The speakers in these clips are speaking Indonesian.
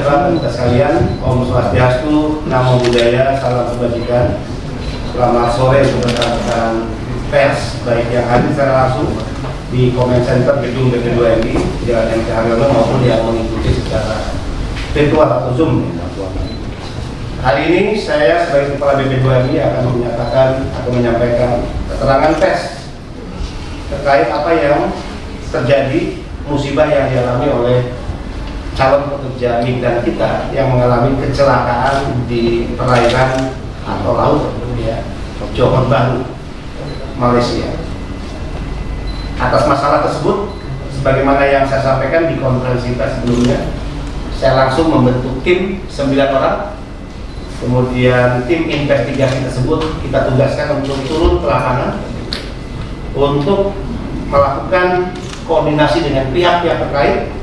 sejahtera kita sekalian, Om Swastiastu, Namo Buddhaya, salam kebajikan. Selamat sore untuk rekan-rekan pers, baik yang hadir secara langsung di Comment Center Gedung BP2MI, Jalan MT Haryono, maupun yang mengikuti secara virtual atau Zoom. Hari ini saya sebagai Kepala BP2MI akan menyampaikan keterangan pers terkait apa yang terjadi, musibah yang dialami oleh calon pekerja migran kita yang mengalami kecelakaan di perairan atau laut Johor Bahru, Malaysia. Atas masalah tersebut, sebagaimana yang saya sampaikan di konferensi pers sebelumnya, saya langsung membentuk tim 9 orang. Kemudian tim investigasi tersebut kita tugaskan untuk turun ke lapangan untuk melakukan koordinasi dengan pihak-pihak terkait,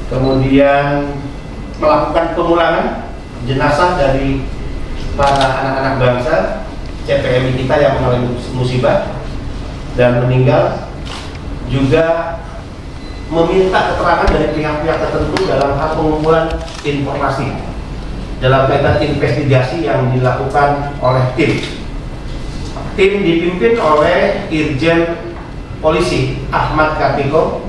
kemudian melakukan pemulangan jenazah dari para anak-anak bangsa CPMI kita yang mengalami musibah dan meninggal, juga meminta keterangan dari pihak-pihak tertentu dalam hal pengumpulan informasi dalam kaitan investigasi yang dilakukan oleh tim. Tim dipimpin oleh Irjen Polisi Ahmad Kartiko,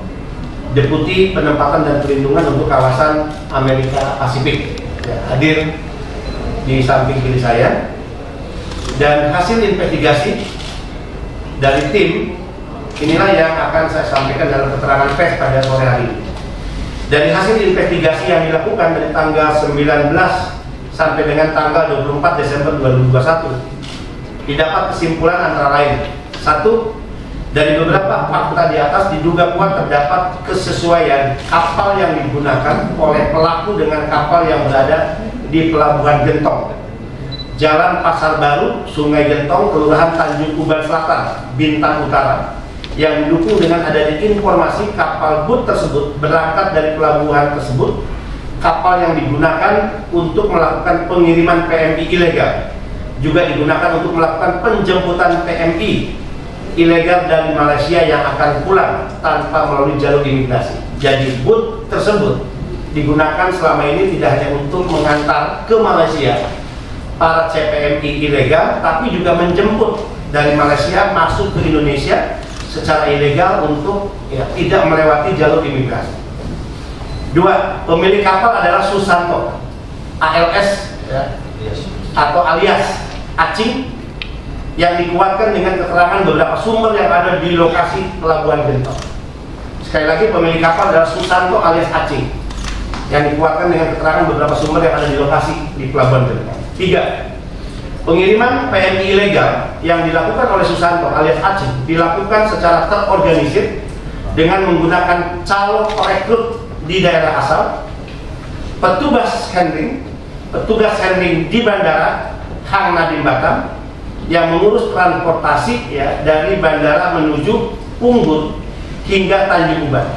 Deputi Penempatan dan Perlindungan untuk Kawasan Amerika Pasifik, hadir di samping kiri saya. Dan hasil investigasi dari tim inilah yang akan saya sampaikan dalam keterangan pers pada sore hari ini. Dari hasil investigasi yang dilakukan dari tanggal 19 sampai dengan tanggal 24 Desember 2021, didapat kesimpulan antara lain: satu, dari beberapa fakta di atas diduga kuat terdapat kesesuaian kapal yang digunakan oleh pelaku dengan kapal yang berada di Pelabuhan Gentong, Jalan Pasar Baru, Sungai Gentong, Kelurahan Tanjung Uban Selatan, Bintan Utara, yang didukung dengan adanya informasi kapal boot tersebut berangkat dari pelabuhan tersebut. Kapal yang digunakan untuk melakukan pengiriman PMI ilegal juga digunakan untuk melakukan penjemputan PMI ilegal dari Malaysia yang akan pulang tanpa melalui jalur imigrasi. Jadi boot tersebut digunakan selama ini tidak hanya untuk mengantar ke Malaysia para CPMI ilegal, tapi juga menjemput dari Malaysia masuk ke Indonesia secara ilegal untuk tidak melewati jalur imigrasi. Dua, pemilik kapal adalah Susanto ALS atau alias Acing, yang dikuatkan dengan keterangan beberapa sumber yang ada di lokasi Pelabuhan Gentong. Sekali lagi, pemilik kapal adalah Susanto alias Acing, yang dikuatkan dengan keterangan beberapa sumber yang ada di lokasi di Pelabuhan Gentong. Tiga, pengiriman PMI ilegal yang dilakukan oleh Susanto alias Acing dilakukan secara terorganisir dengan menggunakan calon perekrut di daerah asal, petugas handling di Bandara Hang Nadim Batam yang mengurus transportasi dari bandara menuju Punggul hingga Tanjung Uban,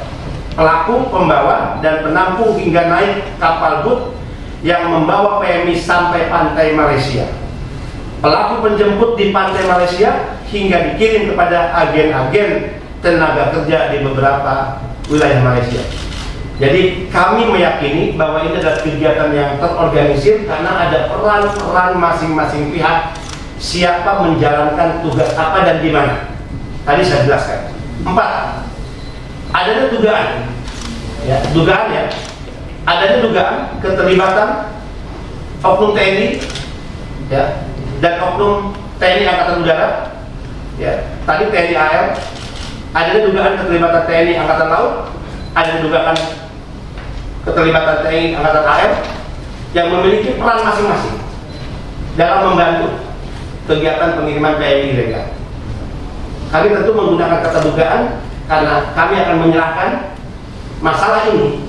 pelaku, pembawa, dan penampung hingga naik kapal boot yang membawa PMI sampai pantai Malaysia, pelaku penjemput di pantai Malaysia hingga dikirim kepada agen-agen tenaga kerja di beberapa wilayah Malaysia. Jadi kami meyakini bahwa ini adalah kegiatan yang terorganisir karena ada peran-peran masing-masing pihak, siapa menjalankan tugas apa dan di mana. Tadi saya jelaskan. 4, adanya adanya dugaan keterlibatan oknum TNI dan oknum TNI Angkatan Udara. Tadi TNI AL, adanya dugaan keterlibatan TNI Angkatan Laut, ada dugaan keterlibatan TNI Angkatan AL yang memiliki peran masing-masing dalam membantu kegiatan pengiriman PMI ilegal. Kami tentu menggunakan kata dugaan karena kami akan menyerahkan masalah ini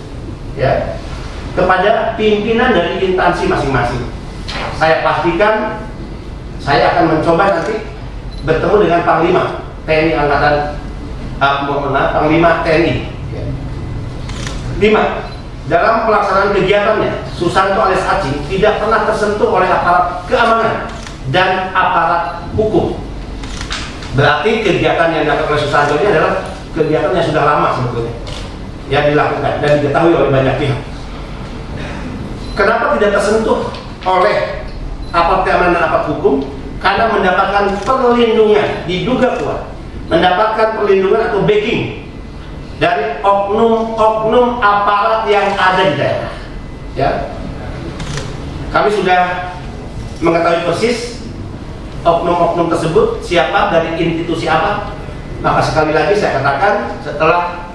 kepada pimpinan dari instansi masing-masing. Saya pastikan saya akan mencoba nanti bertemu dengan Panglima TNI Panglima TNI. 5, dalam pelaksanaan kegiatannya, Susanto alias Acing tidak pernah tersentuh oleh aparat keamanan dan aparat hukum. Berarti kegiatan yang dilakukan oleh Susanto ini adalah kegiatan yang sudah lama sebetulnya yang dilakukan dan diketahui oleh banyak pihak. Kenapa tidak tersentuh oleh aparat keamanan dan aparat hukum? Karena mendapatkan perlindungan, diduga kuat mendapatkan perlindungan atau backing dari oknum-oknum aparat yang ada di daerah. Ya, kami sudah mengetahui persis oknum-oknum tersebut siapa, dari institusi apa. Maka sekali lagi saya katakan, setelah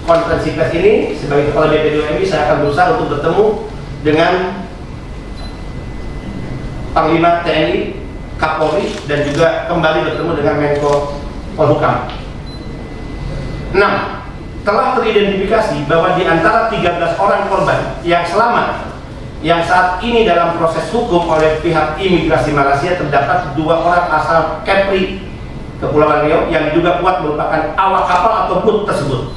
konferensi pers ini sebagai kepala BP2MI, saya akan berusaha untuk bertemu dengan Panglima TNI, Kapolri, dan juga kembali bertemu dengan Menko Polhukam. 6. Telah teridentifikasi bahwa di antara 13 orang korban yang selamat yang saat ini dalam proses hukum oleh pihak imigrasi Malaysia, terdapat 2 orang asal Kepri, Kepulauan Riau, yang diduga kuat merupakan awak kapal atau boot tersebut.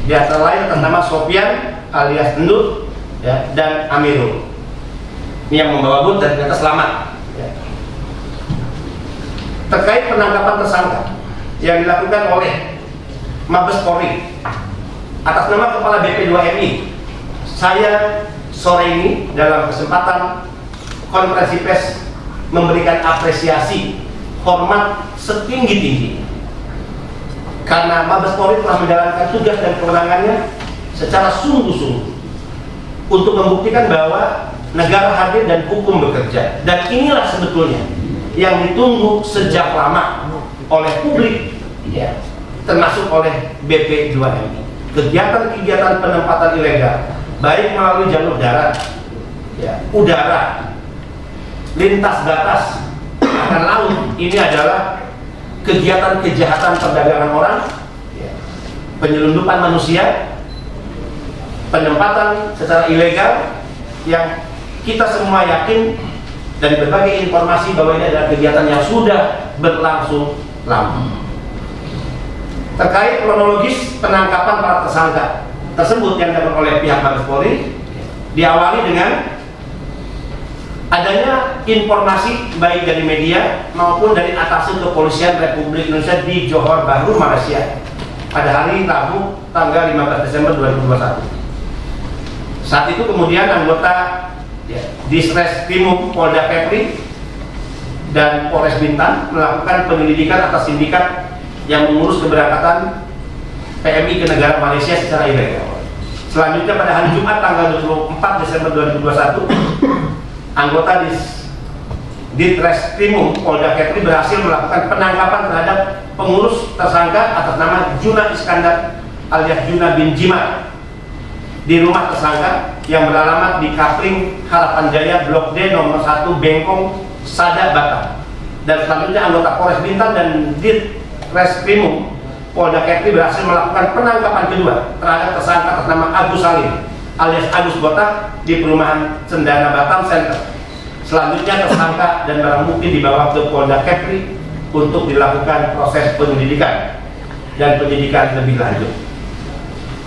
Di antara lain atas nama Sofian alias Endut, ya, dan Amirul. Ini yang membawa boot dan ternyata selamat. Ya. Terkait penangkapan tersangka yang dilakukan oleh Mabes Polri atas nama Kepala BP2MI, saya sore ini dalam kesempatan konferensi pers memberikan apresiasi hormat setinggi-tinggi karena Mabes Polri telah menjalankan tugas dan kewenangannya secara sungguh-sungguh untuk membuktikan bahwa negara hadir dan hukum bekerja. Dan inilah sebetulnya yang ditunggu sejak lama oleh publik, ya, termasuk oleh BP2MI. Kegiatan-kegiatan penempatan ilegal, baik melalui jalur darat, ya, udara, lintas batas, bahkan laut, ini adalah kegiatan kejahatan perdagangan orang, ya, penyelundupan manusia, penempatan secara ilegal yang kita semua yakin dari berbagai informasi bahwa ini adalah kegiatan yang sudah berlangsung lama. Terkait kronologis penangkapan para tersangka tersebut yang dilakukan oleh pihak Mabes Polri, diawali dengan adanya informasi baik dari media maupun dari atasnya Kepolisian Republik Indonesia di Johor Bahru, Malaysia pada hari Rabu tanggal 15 Desember 2021. Saat itu kemudian anggota, ya, Ditreskrimum Polda Kepri dan Polres Bintan melakukan penyelidikan atas sindikat yang mengurus keberangkatan PMI ke negara Malaysia secara ilegal. Selanjutnya pada hari Jumat tanggal 24 Desember 2021, anggota Ditreskrimum Polda Kepri berhasil melakukan penangkapan terhadap pengurus tersangka atas nama Juna Iskandar alias Juna bin Jimat di rumah tersangka yang beralamat di Kapling Harapan Jaya Blok D nomor 1 Bengkong, Sada, Batam. Dan selanjutnya anggota Polres Bintan dan Ditreskrimum Polda Kepri berhasil melakukan penangkapan kedua terhadap tersangka atas nama Agus Salim alias Agus Botak di perumahan Cendana Batam Center. Selanjutnya tersangka dan barang bukti dibawa ke Polda Kepri untuk dilakukan proses penyelidikan dan penyidikan lebih lanjut.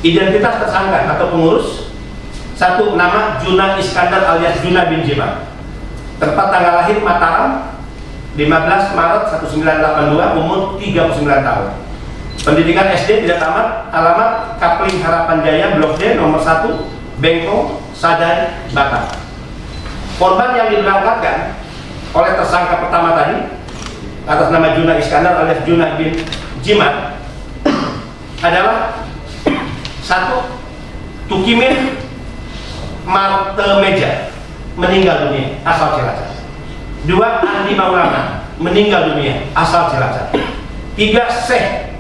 Identitas tersangka atau pengurus: 1. Nama Juna Iskandar alias Juna bin Jimat. Tempat tanggal lahir Mataram 15 Maret 1982, umur 39 tahun. Pendidikan SD tidak tamat, alamat Kapling Harapan Jaya Blok D nomor 1 Bengkong, Sadai, Batam. Korban yang diberangkatkan oleh tersangka pertama tadi atas nama Juna Iskandar alias Juna bin Jimat adalah 1. Tukimin Martemeja, meninggal dunia, asal Cilacap. 2. Andi Maulana, meninggal dunia, asal Cilacap. 3. Syekh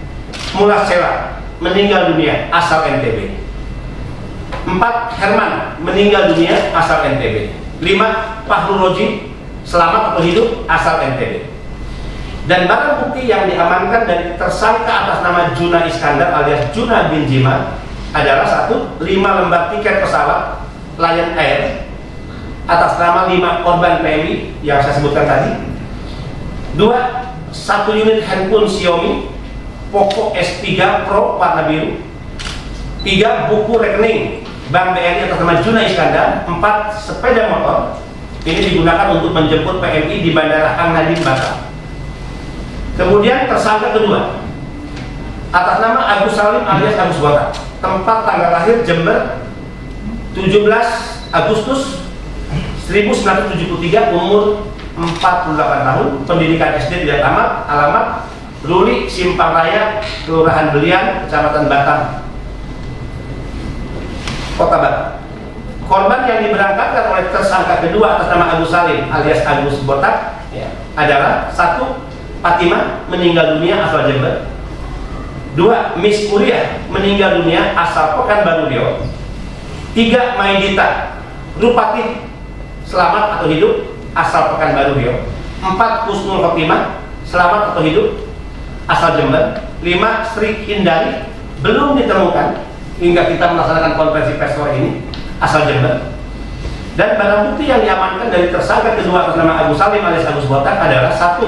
Mulasela, meninggal dunia, asal NTB. 4. Herman, meninggal dunia, asal NTB. 5. Fahrul Roji, selamat atau hidup, asal NTB. Dan barang bukti yang diamankan dari tersangka atas nama Juna Iskandar alias Juna bin Jimat adalah 1. 5 lembar tiket pesawat Lion Air atas nama 5 korban PMI yang saya sebutkan tadi. 2. 1 unit handphone Xiaomi Poco S3 Pro warna biru. 3. Buku rekening Bank BRI atas nama Juna Iskandar. 4. Sepeda motor, ini digunakan untuk menjemput PMI di Bandara Hang Nadiem, Batam. Kemudian tersangka kedua atas nama Agus Salim alias Agus Botak. Tempat tanggal lahir Jember 17 Agustus 1973, umur 48 tahun, pendidikan SD tidak tamat, alamat Ruli Simpang Raya, Kelurahan Belian, Kecamatan Batam, Kota Batam. Korban yang diberangkatkan oleh tersangka kedua atas nama Agus Salim alias Agus Botak adalah 1. Fatimah meninggal dunia asal Jember. 2. Miss Kuliah meninggal dunia asal Pekanbaru Riau. 3. Maidita Rupati selamat atau hidup asal Pekanbaru Riau. 4. Husnul Khotimah selamat atau hidup asal Jember. 5. Sri Hindari belum ditemukan hingga kita melaksanakan konferensi pers sore ini, asal Jember. Dan barang bukti yang diamankan dari tersangka kedua atas nama Agus Salim alias Agus Botak adalah 1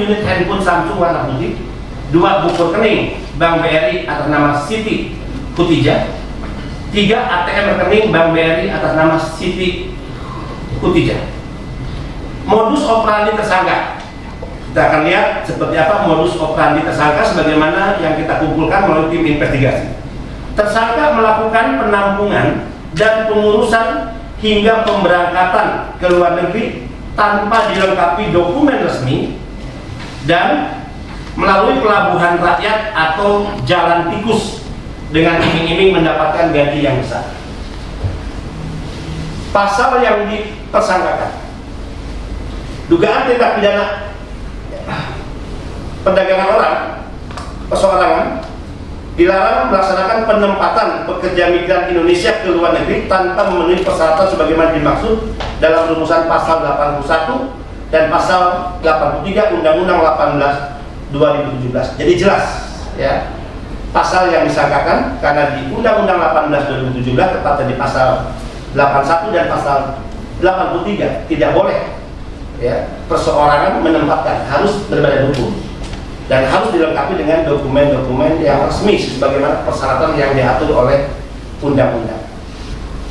unit handphone Samsung warna putih, 2 buku rekening Bank BRI atas nama Siti Khutijah, 3 ATM rekening Bank BRI atas nama Siti Khutijah. Modus operandi tersangka, kita akan lihat seperti apa modus operandi tersangka sebagaimana yang kita kumpulkan melalui tim investigasi. Tersangka melakukan penampungan dan pengurusan hingga pemberangkatan ke luar negeri tanpa dilengkapi dokumen resmi dan melalui pelabuhan rakyat atau jalan tikus dengan iming-iming mendapatkan gaji yang besar. Pasal yang dipersangkakan: dugaan tindak pidana perdagangan orang, perseorangan, dilarang melaksanakan penempatan pekerja migran Indonesia ke luar negeri tanpa memenuhi persyaratan sebagaimana dimaksud dalam rumusan pasal 81 dan pasal 83 Undang-Undang 18 2017. Jadi jelas ya pasal yang disangkakan, karena di Undang-Undang 18 2017 tepatnya di pasal 81 dan pasal 83 tidak boleh ya perseorangan menempatkan, harus berbadan hukum dan harus dilengkapi dengan dokumen-dokumen yang resmi sebagaimana persyaratan yang diatur oleh undang-undang.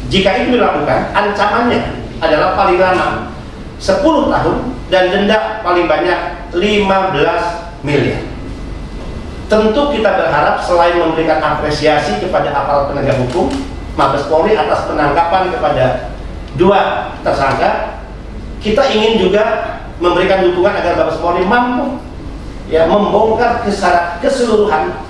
Jika itu dilakukan, ancamannya adalah paling lama 10 tahun dan denda paling banyak 15 miliar. Tentu kita berharap selain memberikan apresiasi kepada aparat penegak hukum, Mabes Polri atas penangkapan kepada 2 tersangka, kita ingin juga memberikan dukungan agar Mabes Polri mampu ya membongkar keseluruhan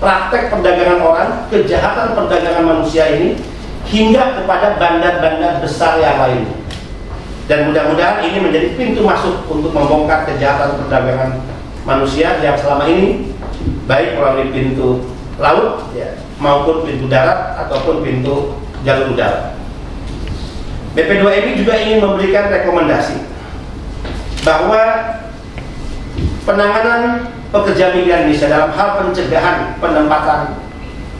praktek perdagangan orang, kejahatan perdagangan manusia ini hingga kepada bandar-bandar besar yang lain. Dan mudah-mudahan ini menjadi pintu masuk untuk membongkar kejahatan perdagangan manusia yang selama ini baik melalui pintu laut ya, maupun pintu darat ataupun pintu jalur udara. BP2MI juga ingin memberikan rekomendasi bahwa penanganan pekerja migran Indonesia dalam hal pencegahan penempatan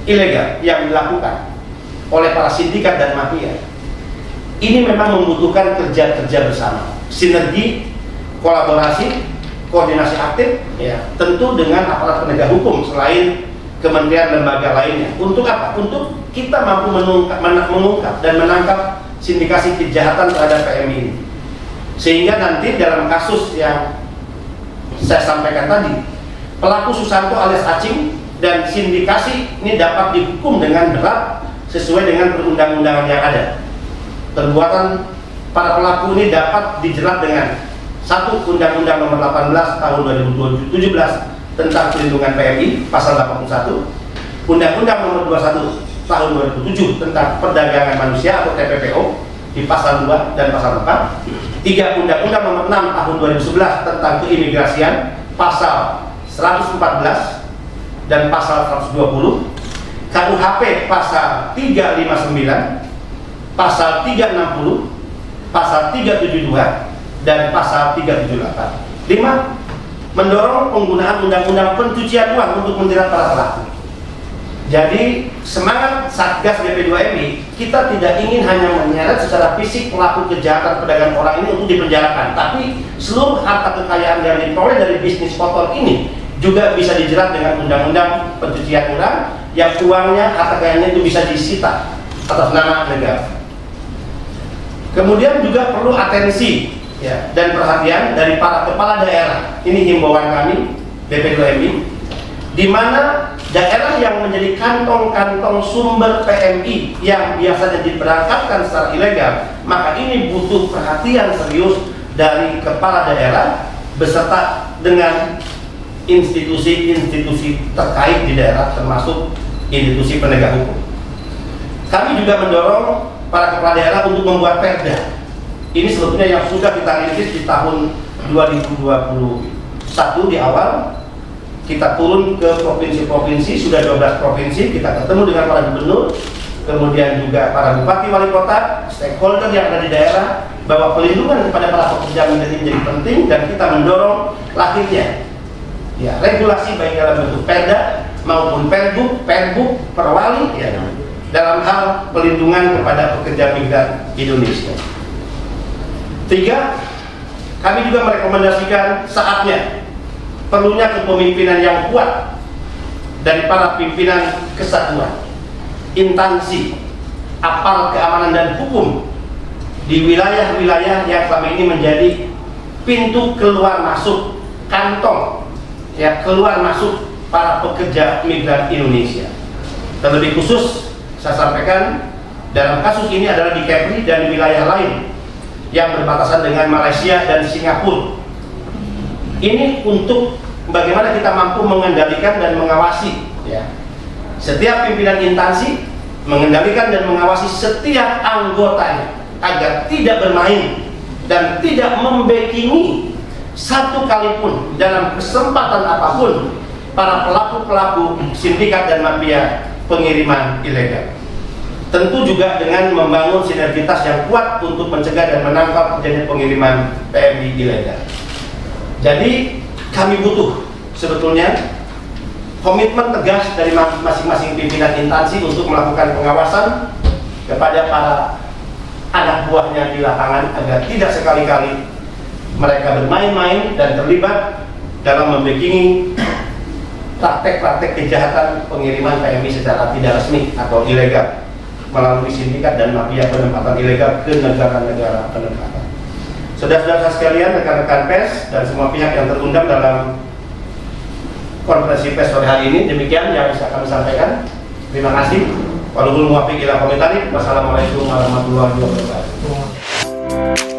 ilegal yang dilakukan oleh para sindikat dan mafia ini memang membutuhkan kerja-kerja bersama, sinergi, kolaborasi, koordinasi aktif ya, tentu dengan aparat penegak hukum selain kementerian lembaga lainnya. Untuk apa? Untuk kita mampu mengungkap dan menangkap sindikasi kejahatan terhadap PMI ini, sehingga nanti dalam kasus yang saya sampaikan tadi, pelaku Susanto alias Acing dan sindikasi ini dapat dihukum dengan berat sesuai dengan perundang-undangan yang ada. Perbuatan para pelaku ini dapat dijerat dengan 1 Undang-Undang Nomor 18 Tahun 2017 tentang Perlindungan PMI Pasal 81, Undang-Undang Nomor 21 Tahun 2007 tentang Perdagangan Manusia atau TPPO di Pasal 2 dan Pasal 4, 3 Undang-Undang Nomor 6 Tahun 2011 tentang Keimigrasian Pasal 114 dan Pasal 120, KUHP Pasal 359, Pasal 360, Pasal 372 dan Pasal 378. 5. Mendorong penggunaan undang-undang pencucian uang untuk menjerat para pelaku. Jadi semangat Satgas BP2MI, kita tidak ingin hanya menyeret secara fisik pelaku kejahatan perdagangan orang ini untuk dipenjarakan, tapi seluruh harta kekayaan yang diperoleh dari bisnis kotor ini juga bisa dijerat dengan undang-undang pencucian uang yang uangnya, harta kekayaannya itu bisa disita atas nama negara. Kemudian juga perlu atensi ya, dan perhatian dari para kepala daerah. Ini himbauan kami BP2MI, di mana daerah yang menjadi kantong-kantong sumber PMI yang biasanya diberangkatkan secara ilegal, maka ini butuh perhatian serius dari kepala daerah beserta dengan institusi-institusi terkait di daerah, termasuk institusi penegak hukum. Kami juga mendorong para kepala daerah untuk membuat perda. Ini sebetulnya yang sudah kita rintis di tahun 2021 di awal. Kita turun ke provinsi-provinsi, sudah 12 provinsi, kita ketemu dengan para gubernur, kemudian juga para bupati wali kota, stakeholder yang ada di daerah, bahwa pelindungan kepada para pekerja migran ini menjadi penting, dan kita mendorong lahirnya ya regulasi baik dalam bentuk perda maupun perbuk, perwali ya, dalam hal pelindungan kepada pekerja migran Indonesia. 3, kami juga merekomendasikan saatnya perlunya kepemimpinan yang kuat dari para pimpinan kesatuan, instansi, aparat keamanan dan hukum di wilayah-wilayah yang selama ini menjadi pintu keluar masuk, kantong ya keluar masuk para pekerja migran Indonesia. Terlebih khusus saya sampaikan dalam kasus ini adalah di Kepri dan di wilayah lain yang berbatasan dengan Malaysia dan Singapura. Ini untuk bagaimana kita mampu mengendalikan dan mengawasi ya setiap pimpinan instansi, mengendalikan dan mengawasi setiap anggotanya agar tidak bermain dan tidak membackingi satu kali pun dalam kesempatan apapun para pelaku-pelaku sindikat dan mafia pengiriman ilegal. Tentu juga dengan membangun sinergitas yang kuat untuk mencegah dan menangkal terjadinya pengiriman PMI ilegal. Jadi kami butuh sebetulnya komitmen tegas dari masing-masing pimpinan instansi untuk melakukan pengawasan kepada para anak buahnya di lapangan agar tidak sekali-kali mereka bermain-main dan terlibat dalam membackingi praktek-praktek kejahatan pengiriman PMI secara tidak resmi atau ilegal melalui sindikat dan mafia penempatan ilegal ke negara-negara penempatan. Saudara-saudara sekalian, rekan-rekan pers dan semua pihak yang terundang dalam konferensi pers sore hari ini, demikian yang bisa kami sampaikan. Terima kasih. Wassalamualaikum warahmatullahi wabarakatuh.